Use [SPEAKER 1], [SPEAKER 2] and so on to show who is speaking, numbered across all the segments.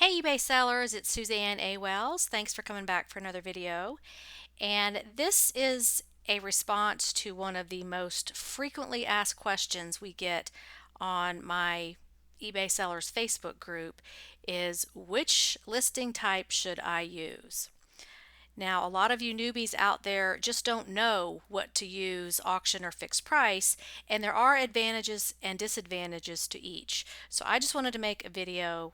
[SPEAKER 1] Hey eBay sellers, it's Suzanne A. Wells. Thanks for coming back for another video. And this is a response to one of the most frequently asked questions we get on my eBay sellers Facebook group is which listing type should I use? Now, a lot of you newbies out there just don't know what to use, auction or fixed price, and there are advantages and disadvantages to each. So I just wanted to make a video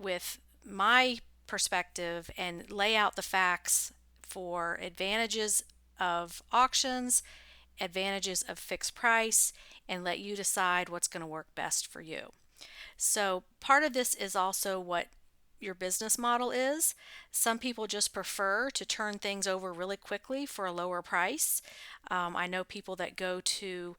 [SPEAKER 1] with my perspective and lay out the facts for advantages of auctions, advantages of fixed price, and let you decide what's going to work best for you. So, part of this is also what your business model is. Some people just prefer to turn things over really quickly for a lower price. I know people that go to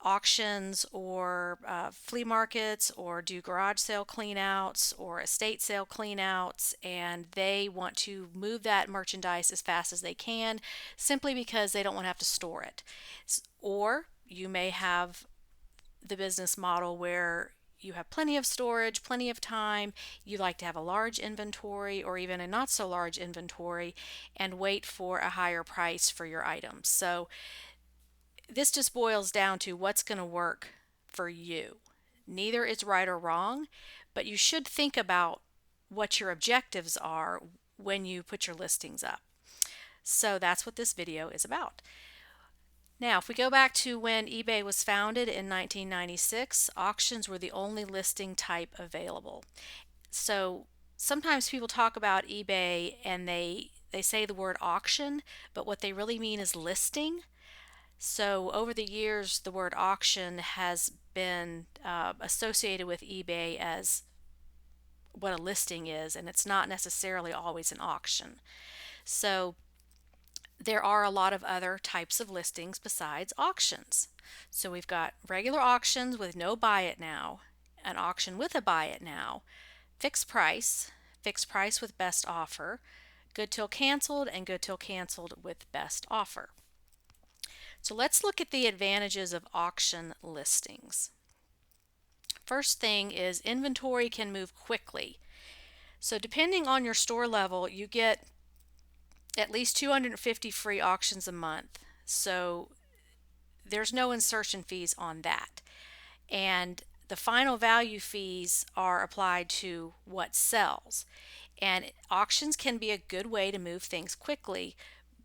[SPEAKER 1] auctions or flea markets or do garage sale cleanouts or estate sale cleanouts, and they want to move that merchandise as fast as they can simply because they don't want to have to store it. Or you may have the business model where you have plenty of storage, plenty of time, you like to have a large inventory or even a not so large inventory and wait for a higher price for your items. So this just boils down to what's going to work for you. Neither is right or wrong, but you should think about what your objectives are when you put your listings up. So that's what this video is about. Now, if we go back to when eBay was founded in 1996, auctions were the only listing type available. So sometimes people talk about eBay and they say the word auction, but what they really mean is listing. So over the years, the word auction has been associated with eBay as what a listing is, and it's not necessarily always an auction. So there are a lot of other types of listings besides auctions. So we've got regular auctions with no buy it now, an auction with a buy it now, fixed price with best offer, good till canceled, and good till canceled with best offer. So let's look at the advantages of auction listings. First thing is inventory can move quickly. So depending on your store level, you get at least 250 free auctions a month. So there's no insertion fees on that. And the final value fees are applied to what sells. And auctions can be a good way to move things quickly,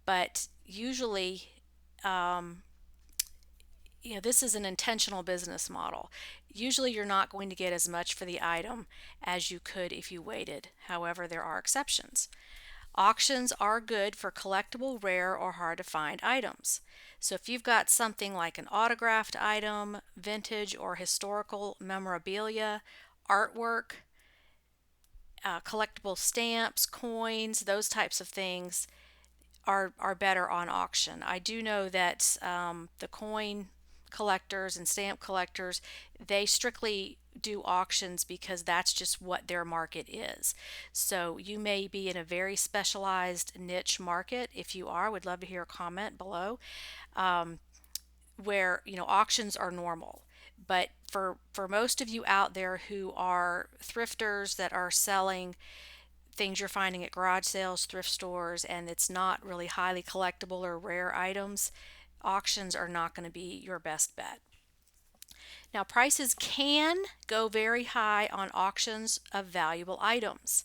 [SPEAKER 1] but usually this is an intentional business model. Usually you're not going to get as much for the item as you could if you waited. However, there are exceptions. Auctions are good for collectible, rare, or hard to find items. So if you've got something like an autographed item, vintage or historical memorabilia, artwork, collectible stamps, coins, those types of things are better on auction. I do know that the coin collectors and stamp collectors, they strictly do auctions because that's just what their market is. So you may be in a very specialized niche market. If you are, would love to hear a comment below, where auctions are normal. But for most of you out there who are thrifters that are selling things you're finding at garage sales, thrift stores, and it's not really highly collectible or rare items, auctions are not going to be your best bet. Now, prices can go very high on auctions of valuable items.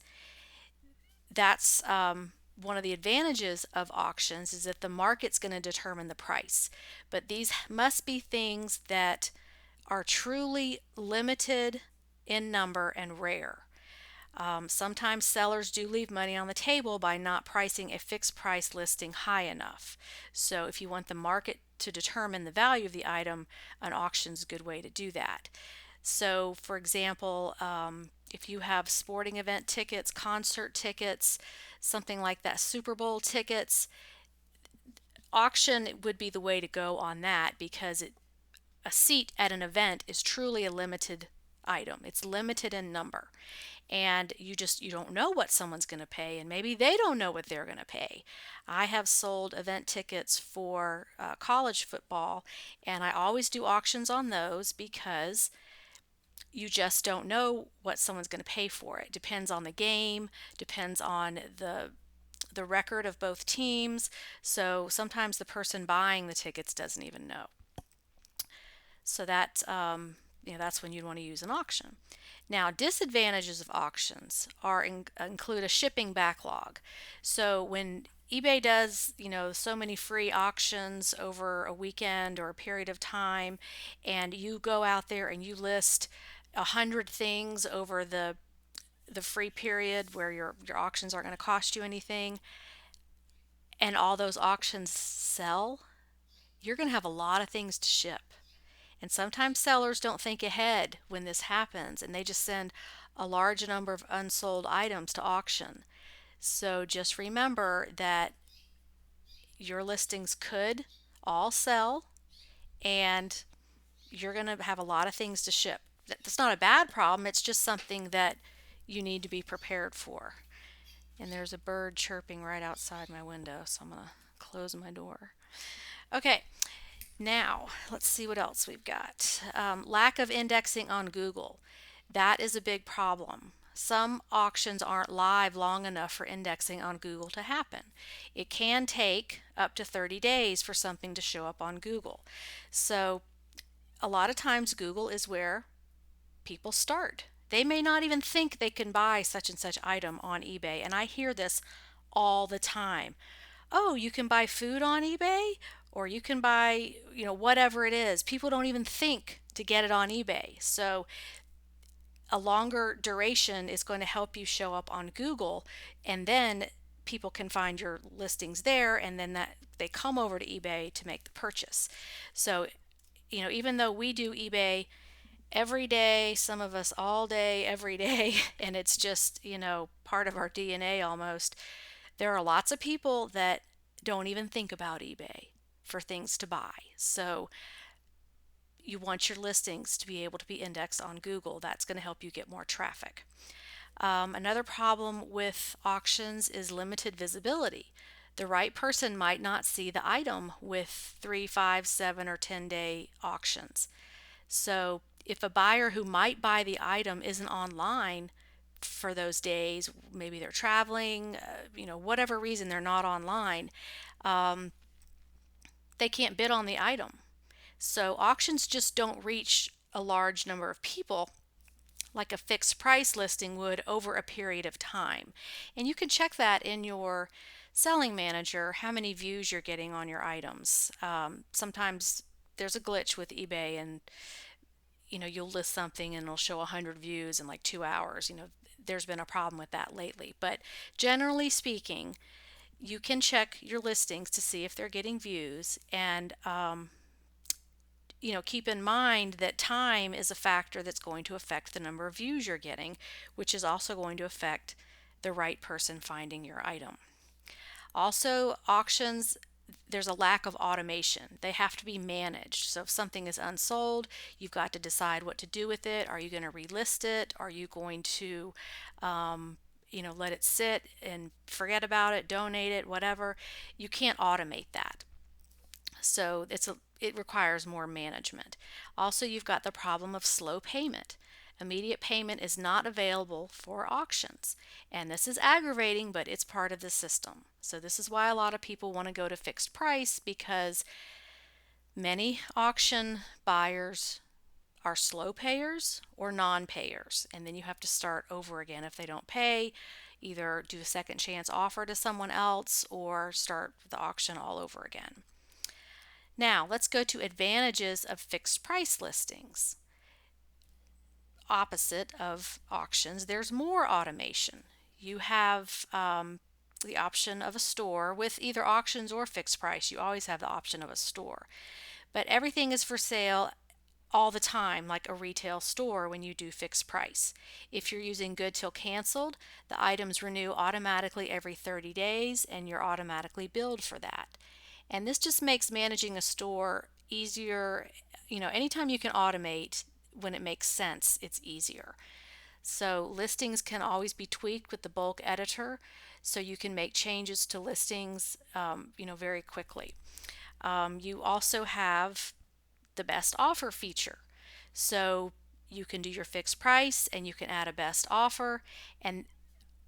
[SPEAKER 1] That's one of the advantages of auctions is that the market's going to determine the price. But these must be things that are truly limited in number and rare. Sometimes sellers do leave money on the table by not pricing a fixed price listing high enough. So if you want the market to determine the value of the item, an auction is a good way to do that. So for example, if you have sporting event tickets, concert tickets, something like that, Super Bowl tickets, auction would be the way to go on that because a seat at an event is truly a limited item. It's limited in number. And you don't know what someone's going to pay, and maybe they don't know what they're going to pay. I have sold event tickets for college football, and I always do auctions on those because You just don't know what someone's going to pay for it. Depends on the game, depends on the record of both teams. So sometimes the person buying the tickets doesn't even know. So that's when you'd want to use an auction. Now, disadvantages of auctions include a shipping backlog. So when eBay does, so many free auctions over a weekend or a period of time, and you go out there and you list 100 things over the free period where your auctions aren't going to cost you anything, and all those auctions sell, you're going to have a lot of things to ship. And sometimes sellers don't think ahead when this happens and they just send a large number of unsold items to auction. So just remember that your listings could all sell and you're going to have a lot of things to ship. That's not a bad problem, it's just something that you need to be prepared for. And there's a bird chirping right outside my window, so I'm going to close my door. Okay, now let's see what else we've got. Lack of indexing on Google. That is a big problem. Some auctions aren't live long enough for indexing on Google to happen. It can take up to 30 days for something to show up on Google. So a lot of times Google is where people start. They may not even think they can buy such and such item on eBay, and I hear this all the time. Oh, you can buy food on eBay, or you can buy, whatever it is. People don't even think to get it on eBay. So a longer duration is going to help you show up on Google, and then people can find your listings there, and then that they come over to eBay to make the purchase. So, even though we do eBay every day, some of us all day, every day, and it's just, part of our DNA almost, there are lots of people that don't even think about eBay for things to buy. So you want your listings to be able to be indexed on Google. That's going to help you get more traffic. Another problem with auctions is limited visibility. The right person might not see the item with 3, 5, 7, or 10-day auctions. So if a buyer who might buy the item isn't online for those days, maybe they're traveling, whatever reason they're not online, they can't bid on the item. So auctions just don't reach a large number of people like a fixed price listing would over a period of time. And you can check that in your selling manager, how many views you're getting on your items. Sometimes there's a glitch with eBay, and you'll list something and it'll show 100 views in like 2 hours. There's been a problem with that lately. But generally speaking, you can check your listings to see if they're getting views, and keep in mind that time is a factor that's going to affect the number of views you're getting, which is also going to affect the right person finding your item. Also, auctions, there's a lack of automation. They have to be managed. So if something is unsold, you've got to decide what to do with it. Are you going to relist it? Are you going to let it sit and forget about it, donate it, whatever? You can't automate that. So it requires more management. Also, you've got the problem of slow payment. Immediate payment is not available for auctions, and this is aggravating, but it's part of the system. So this is why a lot of people want to go to fixed price, because many auction buyers are slow payers or non-payers, and then you have to start over again if they don't pay. Either do a second chance offer to someone else or start the auction all over again. Now let's go to advantages of fixed price listings. Opposite of auctions, there's more automation. You have the option of a store. With either auctions or fixed price, you always have the option of a store. But everything is for sale all the time, like a retail store when you do fixed price. If you're using good till canceled, the items renew automatically every 30 days and you're automatically billed for that. And this just makes managing a store easier. Anytime you can automate, when it makes sense, it's easier. So listings can always be tweaked with the bulk editor, so you can make changes to listings very quickly. You also have the best offer feature. So You can do your fixed price and you can add a best offer. And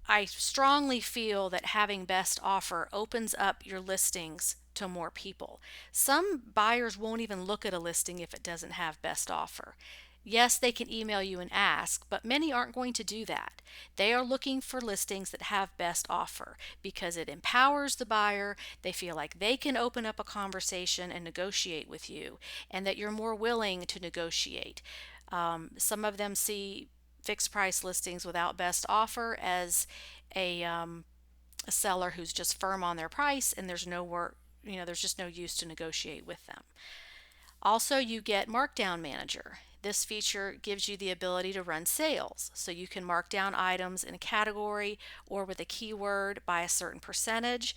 [SPEAKER 1] I strongly feel that having best offer opens up your listings to more people. Some buyers won't even look at a listing if it doesn't have best offer. Yes, they can email you and ask, but many aren't going to do that. They are looking for listings that have best offer because it empowers the buyer. They feel like they can open up a conversation and negotiate with you, and that you're more willing to negotiate. Some of them see fixed price listings without best offer as a seller who's just firm on their price, and there's no work, there's just no use to negotiate with them. Also, you get Markdown Manager. This feature gives you the ability to run sales. So you can mark down items in a category or with a keyword by a certain percentage.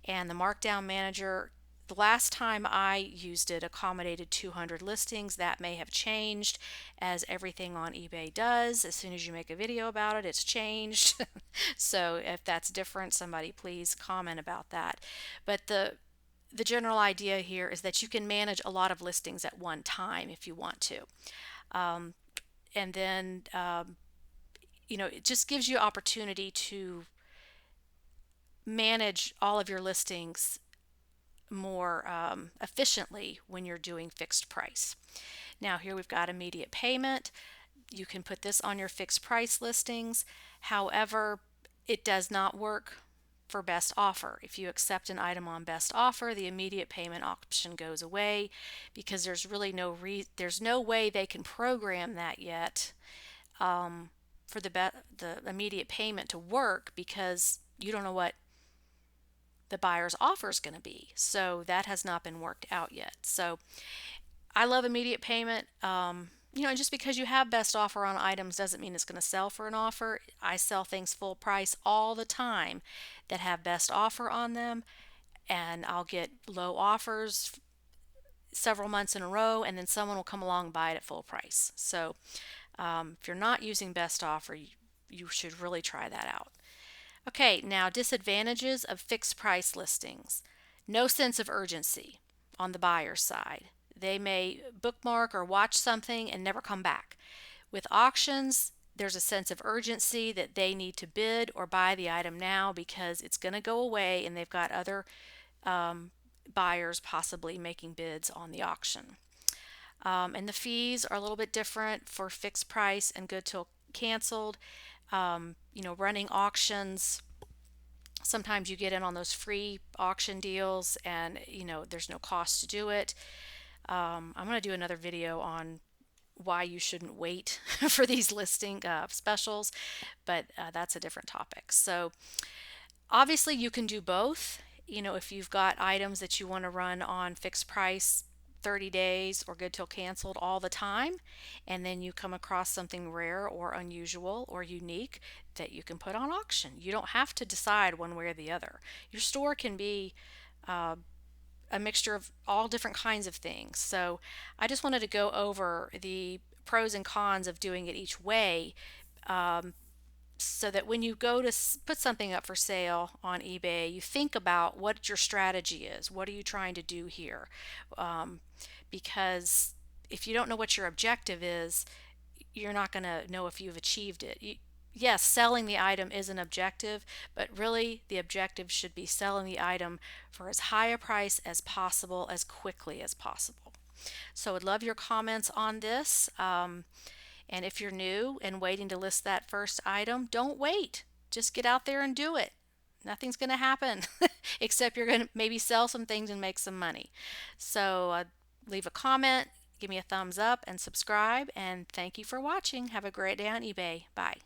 [SPEAKER 1] And the Markdown Manager, the last time I used it, accommodated 200 listings. That may have changed, as everything on eBay does. As soon as you make a video about it, it's changed. So if that's different, somebody please comment about that. But the general idea here is that you can manage a lot of listings at one time if you want to. And then, it just gives you opportunity to manage all of your listings more efficiently when you're doing fixed price. Now here we've got immediate payment. You can put this on your fixed price listings. However, it does not work for best offer. If you accept an item on best offer, the immediate payment option goes away because there's really there's no way they can program that yet for the immediate payment to work, because you don't know what the buyer's offer is going to be. So that has not been worked out yet. So I love immediate payment. Just because you have best offer on items doesn't mean it's going to sell for an offer. I sell things full price all the time that have best offer on them, and I'll get low offers several months in a row, and then someone will come along and buy it at full price. So if you're not using best offer, you should really try that out. Okay, now disadvantages of fixed price listings. No sense of urgency on the buyer's side. They may bookmark or watch something and never come back. With auctions, there's a sense of urgency that they need to bid or buy the item now because it's going to go away, and they've got other buyers possibly making bids on the auction. And the fees are a little bit different for fixed price and good till canceled. Running auctions, sometimes you get in on those free auction deals, and there's no cost to do it. I'm going to do another video on why you shouldn't wait for these listing specials, but that's a different topic. So obviously you can do both. If you've got items that you want to run on fixed price 30 days or good till canceled all the time, and then you come across something rare or unusual or unique that you can put on auction. You don't have to decide one way or the other. Your store can be a mixture of all different kinds of things. So I just wanted to go over the pros and cons of doing it each way, so that when you go to put something up for sale on eBay, you think about what your strategy is. What are you trying to do here? Because if you don't know what your objective is, you're not going to know if you've achieved it. Yes, selling the item is an objective, but really the objective should be selling the item for as high a price as possible, as quickly as possible. So I'd love your comments on this. And if you're new and waiting to list that first item, don't wait. Just get out there and do it. Nothing's going to happen except you're going to maybe sell some things and make some money. So leave a comment, give me a thumbs up, and subscribe. And thank you for watching. Have a great day on eBay. Bye.